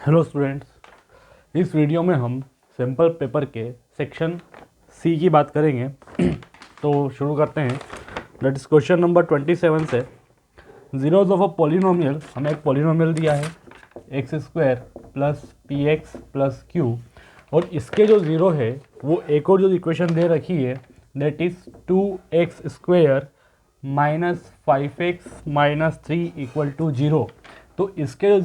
Hello students, इस video में हम सैम्पल पेपर के सेक्शन सी की बात करेंगे। तो शुरू करते हैं। दैट इज क्वेश्चन नंबर 27 से जीरोज ऑफ अ पॉलिनोमियल। हमें एक पॉलिनोमियल दिया है x square plus P x plus Q, और इसके जो ज़ीरो है वो एक और जो इक्वेशन दे रखी है that is 2x square minus 5x minus 3 equal to 0। तो इसके जो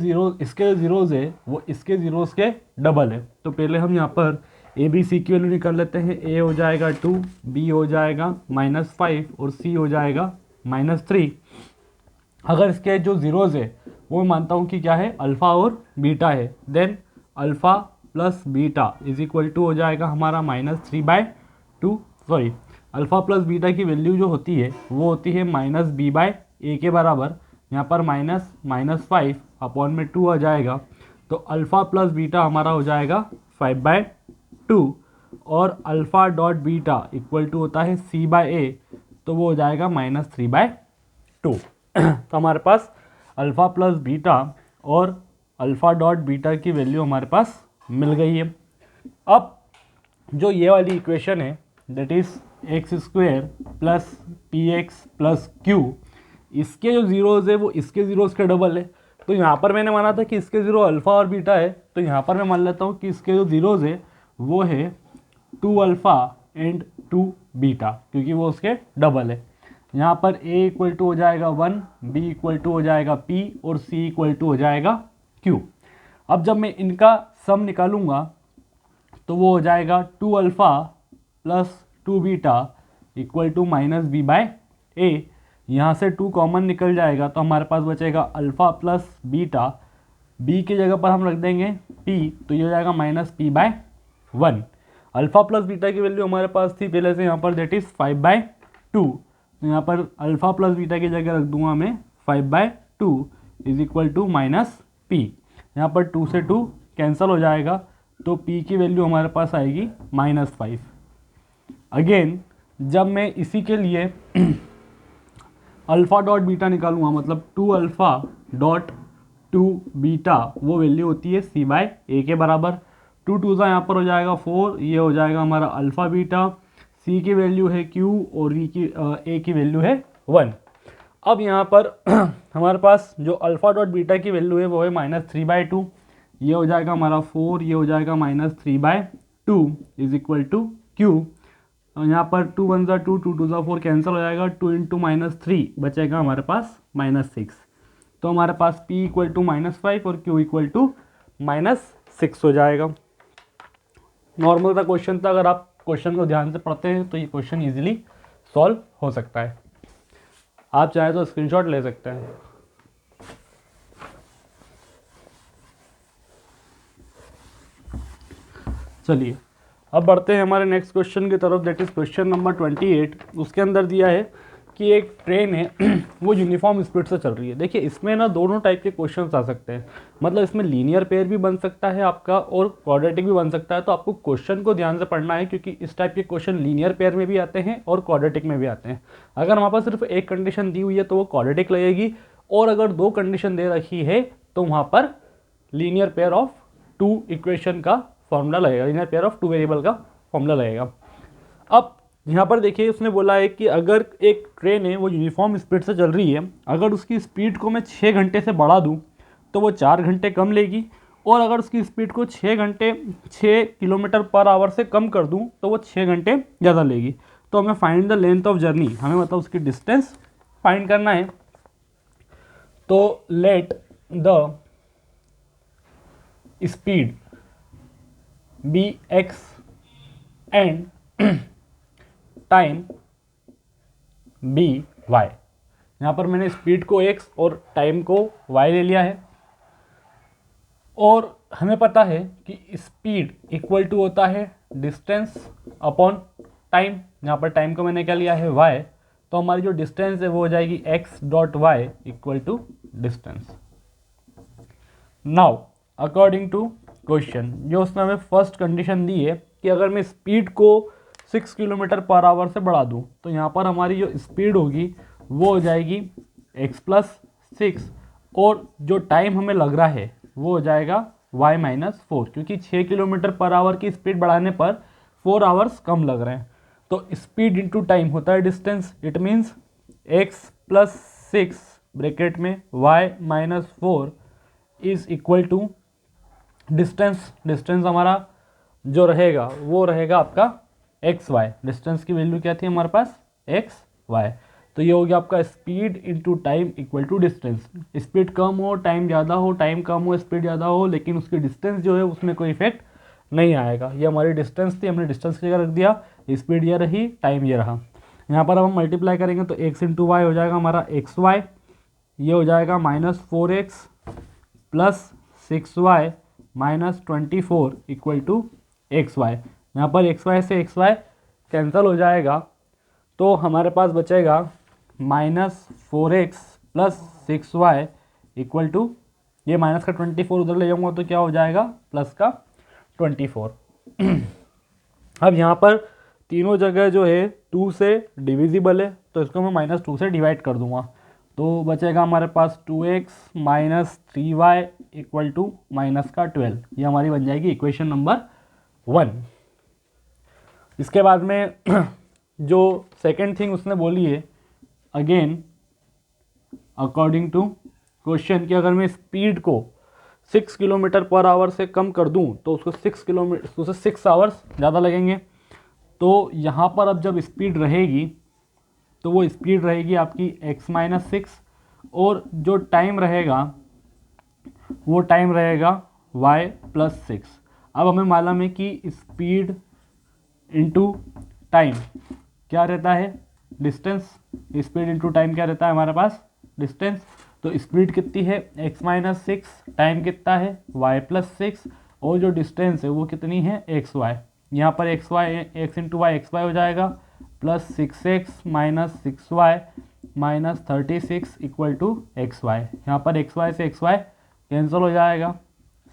ज़ीरोज़ है वो इसके ज़ीरोज़ के डबल है। तो पहले हम यहाँ पर ए बी सी की वैल्यू निकाल लेते हैं। ए हो जाएगा 2, बी हो जाएगा -5 और सी हो जाएगा -3। अगर इसके जो ज़ीरोज़ है वो मैं मानता हूँ कि क्या है, अल्फ़ा और बीटा है, then alpha plus beta is equal to हो जाएगा हमारा -3/2। सॉरी, अल्फ़ा प्लस बीटा की वैल्यू जो होती है वो होती है -b/a के बराबर। यहाँ पर -5 अपॉन में 2 आ जाएगा, तो अल्फ़ा प्लस बीटा हमारा हो जाएगा 5/2, और alpha dot beta equal to होता है c/a, तो वो हो जाएगा -3/2। तो हमारे पास अल्फ़ा प्लस बीटा और अल्फ़ा डॉट बीटा की वैल्यू हमारे पास मिल गई है। अब जो ये वाली इक्वेशन है that is x square plus P x plus Q, इसके जो ज़ीरोज़ है वो इसके ज़ीरोज़ के डबल है। तो यहाँ पर मैंने माना था कि इसके ज़ीरो अल्फ़ा और बीटा है, तो यहाँ पर मैं मान लेता हूँ कि इसके जो ज़ीरोज़ है वो है 2 अल्फ़ा एंड 2 बीटा, क्योंकि वो उसके डबल है। यहाँ पर a इक्वल टू हो जाएगा 1, b इक्वल टू हो जाएगा p और c इक्वल टू हो जाएगा q। अब जब मैं इनका सम निकालूंगा तो वो हो जाएगा 2 alpha plus 2 beta equal to -b/a। यहाँ से 2 कॉमन निकल जाएगा तो हमारे पास बचेगा अल्फ़ा प्लस बीटा, b की जगह पर हम रख देंगे p, तो ये हो जाएगा -p/1। अल्फ़ा प्लस बीटा की वैल्यू हमारे पास थी पहले से यहाँ पर दैट इज़ 5/2, तो यहाँ पर अल्फ़ा प्लस बीटा की जगह रख दूंगा मैं 5/2 इज इक्वल टू -p। यहाँ पर 2 से 2 कैंसिल हो जाएगा, तो p की वैल्यू हमारे पास आएगी -5। अगेन जब मैं इसी के लिए अल्फ़ा डॉट बीटा निकालूंगा, मतलब 2 अल्फ़ा डॉट 2 बीटा, वो वैल्यू होती है c/a के बराबर। 2 2 यहाँ पर हो जाएगा 4, ये हो जाएगा हमारा अल्फ़ा बीटा, c की वैल्यू है q और a की वैल्यू है 1। अब यहाँ पर हमारे पास जो अल्फ़ा डॉट बीटा की वैल्यू है वो है -3/2, ये हो जाएगा हमारा 4, ये हो जाएगा -3/2 इज इक्वल टू q। यहाँ पर 2 1 ज़ा 2, 2 2 ज़ा 4 कैंसिल हो जाएगा, 2 इंटू -3 बचेगा हमारे पास -6। तो हमारे पास p इक्वल टू -5 और q इक्वल टू -6 हो जाएगा। नॉर्मल सा क्वेश्चन था, अगर आप क्वेश्चन को ध्यान से पढ़ते हैं तो ये क्वेश्चन इजीली सॉल्व हो सकता है। आप चाहे तो स्क्रीनशॉट ले सकते हैं। चलिए अब बढ़ते हैं हमारे नेक्स्ट क्वेश्चन की तरफ, दैट इज क्वेश्चन नंबर 28। उसके अंदर दिया है कि एक ट्रेन है वो यूनिफॉर्म स्पीड से चल रही है। देखिए इसमें ना दोनों टाइप के क्वेश्चंस आ सकते हैं, मतलब इसमें लीनियर पेयर भी बन सकता है आपका और क्वाड्रेटिक भी बन सकता है। तो आपको क्वेश्चन को ध्यान से पढ़ना है, क्योंकि इस टाइप के क्वेश्चन लीनियर पेयर में भी आते हैं और क्वाड्रेटिक में भी आते हैं। अगर हमारे पास सिर्फ एक कंडीशन दी हुई है तो वो क्वाड्रेटिक लगेगी, और अगर 2 कंडीशन दे रखी है तो वहाँ पर लीनियर पेयर ऑफ 2 इक्वेशन का फॉर्मूला लगेगा, लीनियर पेयर ऑफ 2 वेरिएबल का फॉर्मूला लगेगा। अब यहाँ पर देखिए उसने बोला है कि अगर एक ट्रेन है वो यूनिफॉर्म स्पीड से चल रही है, अगर उसकी स्पीड को मैं 6 घंटे से बढ़ा दूँ तो वो 4 घंटे कम लेगी, और अगर उसकी स्पीड को 6 किलोमीटर पर आवर से कम कर दूँ तो वो 6 घंटे ज़्यादा लेगी। तो हमें find the length of journey, हमें मतलब उसकी डिस्टेंस फाइंड करना है। तो let the speed be x and time be y. यहाँ पर मैंने स्पीड को x और टाइम को y ले लिया है, और हमें पता है कि स्पीड इक्वल टू होता है डिस्टेंस अपॉन टाइम। यहाँ पर टाइम को मैंने क्या लिया है y, तो हमारी जो डिस्टेंस है वो हो जाएगी x dot y equal to distance. Now according to question, जो उसमें हमें फर्स्ट कंडीशन दी है कि अगर मैं स्पीड को 6 किलोमीटर पर आवर से बढ़ा दूं तो यहाँ पर हमारी जो स्पीड होगी वो हो जाएगी x + 6, और जो टाइम हमें लग रहा है वो हो जाएगा y माइनस 4, क्योंकि 6 किलोमीटर पर आवर की स्पीड बढ़ाने पर 4 आवर्स कम लग रहे हैं। तो स्पीड इंटू टाइम होता है distance, it means x plus 6 bracket में y minus 4 is equal to distance. Distance हमारा जो रहेगा वो रहेगा आपका एक्स वाई। डिस्टेंस की वैल्यू क्या थी हमारे पास, एक्स वाई। तो ये हो गया आपका speed into time equal to distance. Speed कम हो टाइम ज़्यादा हो, टाइम कम हो स्पीड ज़्यादा हो, लेकिन उसकी डिस्टेंस जो है उसमें कोई इफेक्ट नहीं आएगा। ये हमारी डिस्टेंस थी, हमने डिस्टेंस की जगह रख दिया, स्पीड ये रही, टाइम ये रहा। यहाँ पर अब हम मल्टीप्लाई करेंगे तो एक्स इंटू वाई हो जाएगा हमारा एक्स वाई, ये हो जाएगा -4x plus 6y minus 24 equal to x y. यहाँ पर एक्स वाई से एक्स वाई कैंसिल हो जाएगा, तो हमारे पास बचेगा -4x plus 6y equal to, ये माइनस का 24 उधर ले जाऊँगा तो क्या हो जाएगा, प्लस का 24। अब यहाँ पर तीनों जगह जो है 2 से डिविजिबल है, तो इसको मैं -2 से डिवाइड कर दूंगा, तो बचेगा हमारे पास 2x minus 3y equal to minus का 12। ये हमारी बन जाएगी इक्वेशन नंबर 1। इसके बाद में जो सेकंड थिंग उसने बोली है, अगेन अकॉर्डिंग टू क्वेश्चन, कि अगर मैं स्पीड को 6 किलोमीटर पर आवर से कम कर दूं तो उसको 6 आवर्स ज़्यादा लगेंगे। तो यहाँ पर अब जब स्पीड रहेगी तो वो स्पीड रहेगी आपकी x माइनस 6, और जो टाइम रहेगा वो टाइम रहेगा y प्लस 6। अब हमें मालूम है कि स्पीड इंटू टाइम क्या रहता है, डिस्टेंस। स्पीड इंटू टाइम क्या रहता है हमारे पास, डिस्टेंस। तो स्पीड कितनी है x माइनस 6, टाइम कितना है y प्लस 6, और जो डिस्टेंस है वो कितनी है एक्स वाई। यहाँ पर x into y x y हो जाएगा, plus 6x minus 6y minus 36 equal to x y. यहाँ पर एक्स वाई से एक्स वाई कैंसिल हो जाएगा,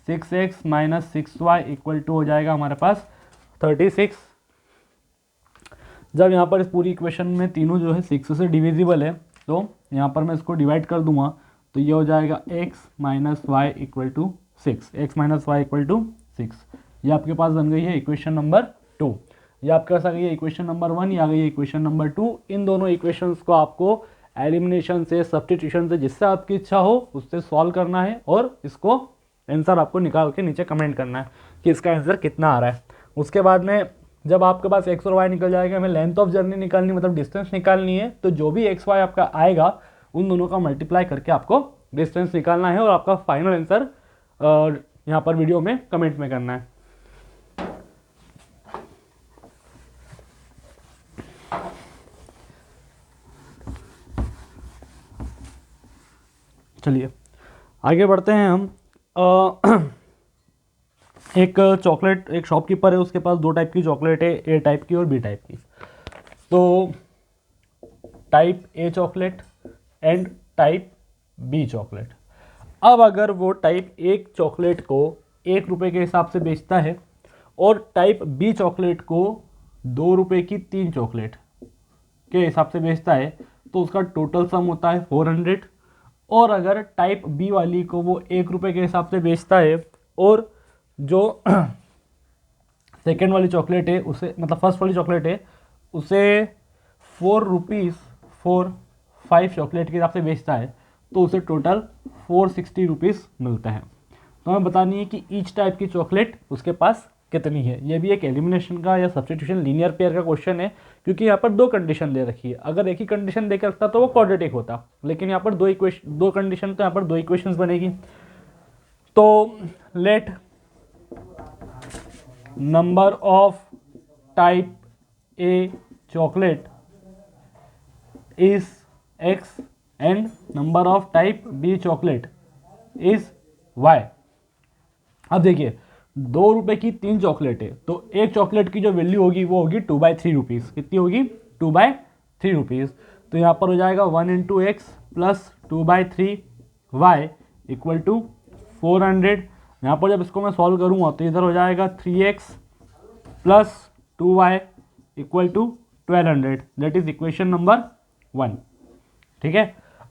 6x minus 6y equal to हो जाएगा हमारे पास 36। जब यहाँ पर इस पूरी इक्वेशन में तीनों जो है 6 से डिविजिबल है, तो यहाँ पर मैं इसको डिवाइड कर दूंगा, तो ये हो जाएगा x minus y equal to 6, x minus y equal to 6। ये आपके पास बन गई है इक्वेशन नंबर 2। ये आपके पास आ गई है इक्वेशन नंबर 1, ये आ गई है इक्वेशन नंबर 2। इन दोनों इक्वेशंस को आपको एलिमिनेशन से, सब्स्टिट्यूशन से, जिससे आपकी इच्छा हो उससे सॉल्व करना है, और इसको आंसर आपको निकाल के नीचे कमेंट करना है कि इसका आंसर कितना आ रहा है। उसके बाद में जब आपके पास एक्स और वाई निकल जाएगा, हमें लेंथ ऑफ जर्नी निकालनी, मतलब डिस्टेंस निकालनी है, तो जो भी एक्स वाई आपका आएगा उन दोनों का मल्टीप्लाई करके आपको डिस्टेंस निकालना है, और आपका फाइनल आंसर यहाँ पर वीडियो में कमेंट में करना है। चलिए आगे बढ़ते हैं हम। एक चॉकलेट, एक शॉपकीपर है, उसके पास 2 टाइप की चॉकलेट है, ए टाइप की और बी टाइप की। तो type A chocolate and type B chocolate. अब अगर वो टाइप ए चॉकलेट को 1 रुपये के हिसाब से बेचता है, और टाइप बी चॉकलेट को 2 रुपये की 3 चॉकलेट के हिसाब से बेचता है, तो उसका टोटल सम होता है 400। और अगर टाइप बी वाली को वो 1 रुपये के हिसाब से बेचता है, और जो सेकेंड वाली चॉकलेट है उसे, मतलब फर्स्ट वाली चॉकलेट है उसे 4 रुपीज़ फॉर 5 चॉकलेट के हिसाब से बेचता है, तो उसे टोटल 460 रुपीज़ मिलता है। तो हमें बतानी है कि ईच टाइप की चॉकलेट उसके पास कितनी है। ये भी एक एलिमिनेशन का या सब्स्टिट्यूशन लीनियर पेयर का क्वेश्चन है, क्योंकि यहाँ पर 2 कंडीशन दे रखी है। अगर एक ही कंडीशन देकर रखता तो वो क्वाड्रेटिक होता, लेकिन यहाँ पर 2 कंडीशन, तो यहाँ पर 2 इक्वेशंस बनेगी। तो let number of type A chocolate is x and number of type B chocolate is y। अब देखिए 2 रुपये की 3 चॉकलेट है, तो एक चॉकलेट की जो वैल्यू होगी वो होगी 2/3 रुपीज़। कितनी होगी, 2/3 रुपीज़। तो यहाँ पर हो जाएगा 1 into x plus 2/3y equal to 400। यहाँ पर जब इसको मैं सॉल्व करूँगा तो इधर हो जाएगा 3x plus 2y equal to 1200, that is equation number 1। ठीक है।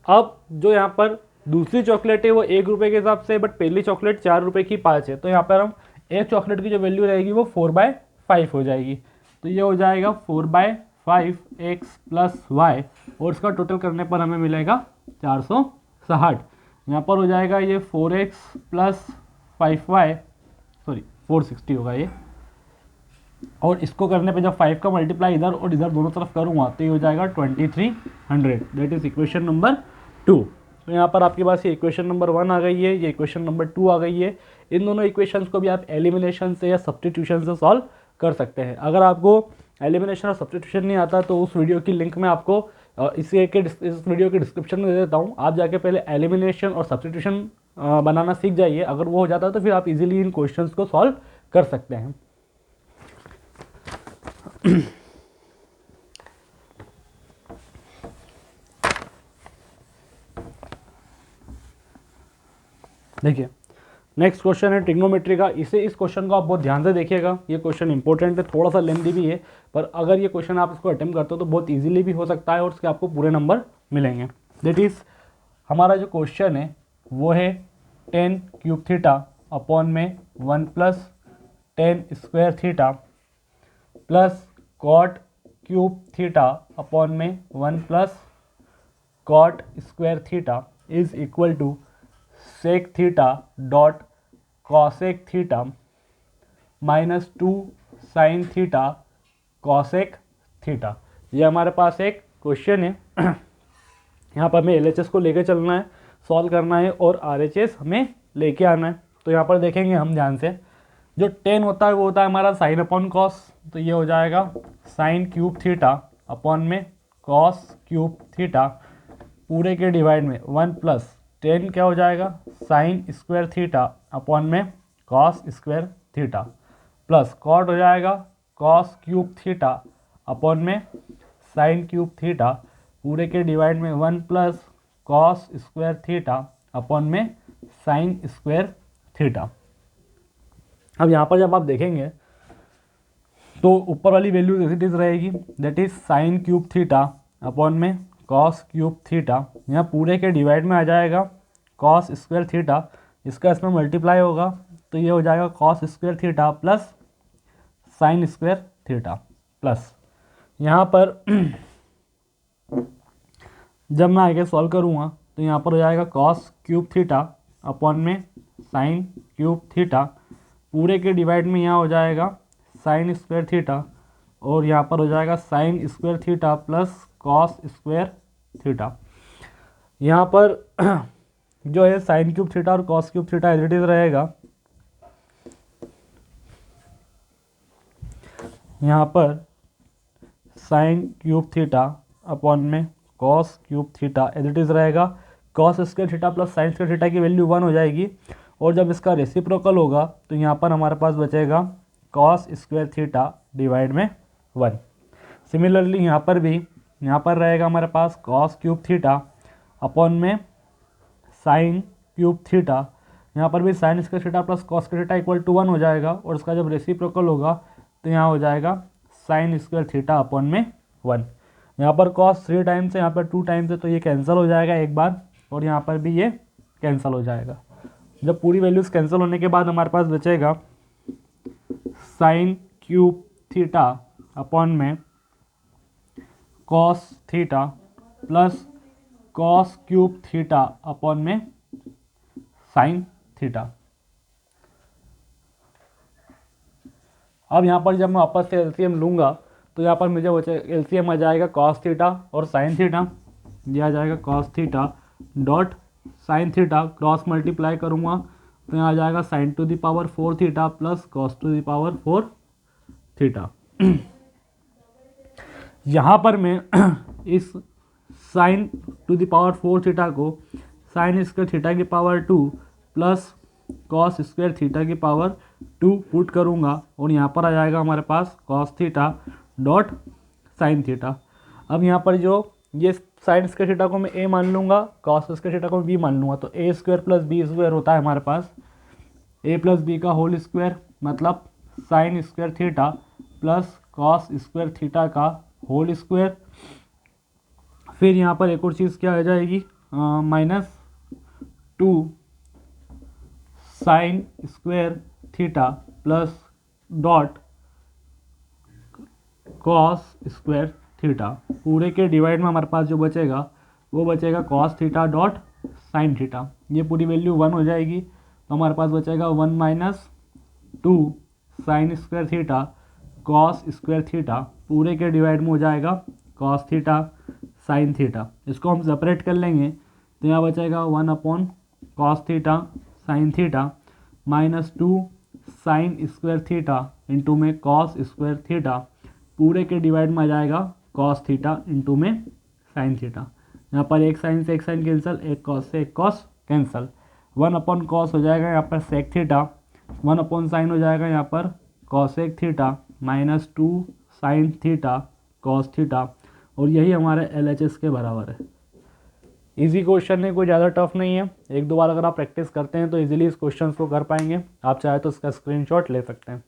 अब जो यहाँ पर दूसरी चॉकलेट है वो 1 रुपये के हिसाब से, बट पहली चॉकलेट 4 रुपये की 5 है, तो यहाँ पर हम एक चॉकलेट की जो वैल्यू रहेगी वो 4/5 हो जाएगी। तो ये हो जाएगा 4/5 x + y, और इसका टोटल करने पर हमें मिलेगा 460। यहाँ पर हो जाएगा ये 4x + 5y, सॉरी 460 होगा ये, और इसको करने पे जब 5 का मल्टीप्लाई इधर और इधर दोनों तरफ करूँगा तो ये हो जाएगा 2300। That is equation number 2। तो यहाँ पर आपके पास ये इक्वेशन नंबर 1 आ गई है, ये इक्वेशन नंबर 2 आ गई है। इन दोनों इक्वेशंस को भी आप एलिमिनेशन से या सब्स्टिट्यूशन से सॉल्व कर सकते हैं। अगर आपको एलिमिनेशन और सब्स्टिट्यूशन नहीं आता तो उस वीडियो की लिंक मैं आपको इस वीडियो के डिस्क्रिप्शन में दे देता हूँ। आप जाके पहले एलिमिनेशन और सब्स्टिट्यूशन बनाना सीख जाइए। अगर वो हो जाता है तो फिर आप इजीली इन क्वेश्चंस को सॉल्व कर सकते हैं। देखिए नेक्स्ट क्वेश्चन है ट्रिग्नोमेट्री का। इस क्वेश्चन को आप बहुत ध्यान से देखिएगा, ये क्वेश्चन इंपॉर्टेंट है, थोड़ा सा लेंथी भी है, पर अगर ये क्वेश्चन आप इसको अटेम्प्ट करते हो तो बहुत इजीली भी हो सकता है और उसके आपको पूरे नंबर मिलेंगे। दैट इज हमारा जो क्वेश्चन है वो है tan क्यूब थीटा अपॉन में 1 + tan square theta plus cot cube theta upon में 1 + cot square theta is equal to sec theta dot cosec theta -2 sine theta cosec theta. ये हमारे पास एक क्वेश्चन है। यहाँ पर हमें LHS को लेके चलना है, सॉल्व करना है, और RHS हमें लेके आना है। तो यहाँ पर देखेंगे हम ध्यान से, जो tan होता है वो होता है हमारा साइन अपॉन कॉस, तो ये हो जाएगा साइन क्यूब थीटा अपॉन में कॉस क्यूब थीटा पूरे के डिवाइड में 1 + tan क्या हो जाएगा साइन स्क्वायर थीटा अपॉन में cos square theta plus cot हो जाएगा कॉस क्यूब थीटा अपॉन में साइन क्यूब थीटा पूरे के डिवाइड में 1 + कॉस स्क्वायर थीटा अपॉन में साइन स्क्वायर थीटा। अब यहाँ पर जब आप देखेंगे तो ऊपर वाली वैल्यू एज इट इज रहेगी, that is sine cube theta upon में कॉस क्यूब थीटा, यहाँ पूरे के डिवाइड में आ जाएगा कॉस स्क्वायर थीटा, इसका इसमें मल्टीप्लाई होगा तो ये हो जाएगा cos square theta plus sine square theta plus यहाँ पर जब मैं आगे सॉल्व करूँगा तो यहाँ पर हो जाएगा कॉस क्यूब थीटा अपॉन में साइन क्यूब थीटा पूरे के डिवाइड में यहाँ हो जाएगा साइन स्क्वायर थीटा, और यहाँ पर हो जाएगा sine square theta plus cos square theta. यहाँ पर जो है साइन क्यूब थीटा और cos cube theta as it is रहेगा। यहाँ पर साइन क्यूब थीटा अपॉन में cos cube theta as it is रहेगा। Cos square theta plus sine square theta की वैल्यू 1 हो जाएगी, और जब इसका रेसिप्रोकल होगा तो यहाँ पर हमारे पास बचेगा कॉस स्क्वायर थीटा डिवाइड में 1। सिमिलरली यहाँ पर भी यहाँ पर रहेगा हमारे पास कॉस क्यूब थीटा अपॉन में साइन क्यूब थीटा, यहाँ पर भी sine square theta plus cos square theta equal to 1 हो जाएगा, और इसका जब रेसिप्रोकल होगा तो यहाँ हो जाएगा साइन स्क्वायर थीटा अपॉन में 1। यहाँ पर कॉस 3 टाइम्स है, यहाँ पर 2 टाइम्स है, तो ये कैंसिल हो जाएगा एक बार, और यहाँ पर भी ये कैंसिल हो जाएगा। जब पूरी वैल्यूज़ कैंसिल होने के बाद हमारे पास बचेगा साइन क्यूब थीटा अपॉन में cos theta plus cos cube theta upon में साइन थीटा। अब यहाँ पर जब मैं वापस से LCM लूँगा तो यहाँ पर मुझे बचे LCM आ जाएगा कॉस थीटा और साइन थीटा, ये आ जाएगा cos theta dot sine theta, cross multiply करूँगा तो यहाँ आ जाएगा sign to the power 4 theta plus cos two the power 4 theta. यहाँ पर मैं इस sign to the power 4 theta को साइन स्क्वायर थीटा की power 2 plus cos square theta की पावर 2 पुट करूँगा, और यहाँ पर आ जाएगा हमारे पास cos theta dot sine theta. अब यहाँ पर जो ये साइन स्क्वायर थीटा को मैं a मान लूँगा, कॉस स्क्वायर थीटा को b मान लूँगा, तो a square plus b square होता है हमारे पास a प्लस b का होल स्क्वायर, मतलब sign square theta plus cos square theta का होल स्क्वायर। फिर यहाँ पर एक और चीज़ क्या आ जाएगी, minus 2 sign square theta plus dot cos square theta. पूरे के डिवाइड में हमारे पास जो बचेगा वो बचेगा cos theta dot sine theta. ये पूरी वैल्यू 1 हो जाएगी तो हमारे पास बचेगा 1 minus 2 sign square theta cos square theta. पूरे के डिवाइड में हो जाएगा कॉस थीटा साइन थीटा। इसको हम सेपरेट कर लेंगे तो यहाँ बचेगा 1 upon cos theta sine theta minus 2 sign square theta into में कॉस स्क्वायर थीटा। पूरे के डिवाइड में आ जाएगा कॉस थीटा इंटू में साइन थीटा। यहाँ पर एक साइन से एक साइन कैंसिल, एक कॉस से एक कॉस कैंसिल। 1 अपॉन कॉस हो जाएगा यहाँ पर सेक थीटा, 1 अपॉन साइन हो जाएगा यहाँ पर cosec theta minus 2 sine theta cos theta. और यही हमारे LHS के बराबर है। इजी क्वेश्चन है, कोई ज़्यादा टफ नहीं है। एक दो बार अगर आप प्रैक्टिस करते हैं तो इजीली इस क्वेश्चन को कर पाएंगे। आप चाहे तो इसका स्क्रीनशॉट ले सकते हैं।